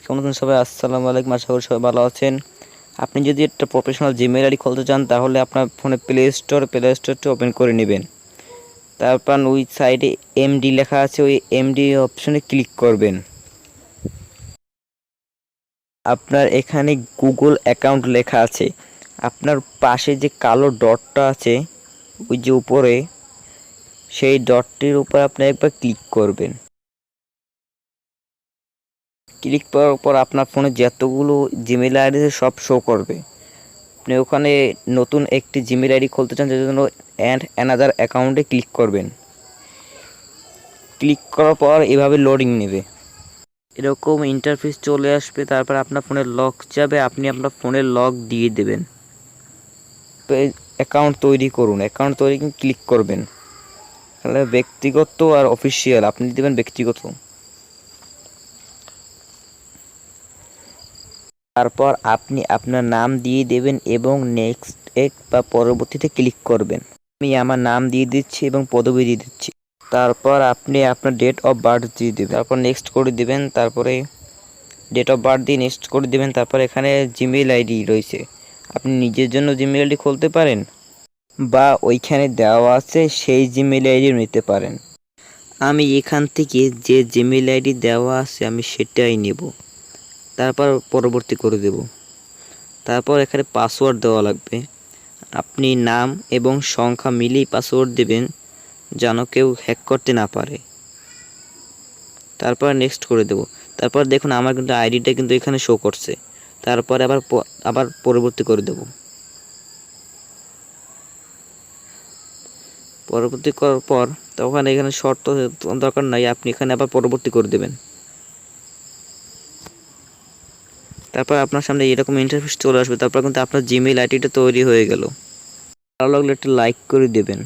কেমন আছেন সবাই? আসসালামু আলাইকুম। আশা করি সবাই ভালো আছেন। আপনি যদি একটা প্রফেশনাল জিমেইল আইডি খুলতে চান তাহলে আপনার ফোনে প্লে স্টোরটি ওপেন করে নেবেন। তারপর ওই সাইডে এমডি লেখা আছে, ওই এমডি অপশনে ক্লিক করবেন। আপনার এখানে গুগল অ্যাকাউন্ট লেখা আছে। আপনার পাশে যে কালো ডটটা আছে ওই যে উপরে, সেই ডটটির উপর আপনি একবার ক্লিক করবেন। ক্লিক করার পর আপনার ফোনে যতগুলো জিমেইল আইডি সব শো করবে। আপনি ওখানে নতুন একটি জিমেইল আইডি খুলতে চান, যার জন্য অ্যান্ড অ্যানাদার অ্যাকাউন্টে ক্লিক করবেন। ক্লিক করার পর এভাবে লোডিং নেবে, এরকম ইন্টারফেস চলে আসবে। তারপর আপনার ফোনে লক যাবে, আপনি আপনার ফোনে লক দিয়ে দেবেন। অ্যাকাউন্ট তৈরি করুন, অ্যাকাউন্ট তৈরি ক্লিক করবেন। তাহলে ব্যক্তিগত আর অফিসিয়াল আপনি দেবেন ব্যক্তিগত। তারপর আপনি আপনার নাম দিয়ে দেবেন এবং নেক্সট বা পরবর্তীতে ক্লিক করবেন। আমি আমার নাম দিয়ে দিচ্ছি এবং পদবি দিয়ে দিচ্ছি। তারপর আপনি আপনার ডেট অফ বার্থ দিয়ে দেবেন, তারপর নেক্সট করে দিবেন। তারপরে ডেট অফ বার্থ দিয়ে নেক্সট করে দিবেন। তারপর এখানে জিমেইল আইডি রয়েছে, আপনি নিজের জন্য জিমেইল আইডি খুলতে পারেন বা ওইখানে দেওয়া আছে সেই জিমেইল আইডি নিতে পারেন। আমি এখান থেকে যে জিমেইল আইডি দেওয়া আছে আমি সেটাই নেব, তারপর পরবর্তী করে দেব। তারপর এখানে পাসওয়ার্ড দেওয়া লাগবে। আপনি নাম এবং সংখ্যা মিলিয়ে পাসওয়ার্ড দেবেন, যেন কেউ হ্যাক করতে না পারে। তারপর নেক্সট করে দেব। তারপর দেখুন আমার কিন্তু আইডিটা কিন্তু এখানে শো করছে। তারপরে আবার পরবর্তী করে দেব। পরবর্তী করার পর তখন এখানে শর্ত দরকার নাই, আপনি এখানে আবার পরবর্তী করে দেবেন। তারপর আপনার সামনে এরকম ইন্টারফেস চলে আসবে। তারপর কিন্তু আপনার জিমেইল আইডিটা তৈরি হয়ে গেল। ভালো লাগলে একটা লাইক করে দেবেন।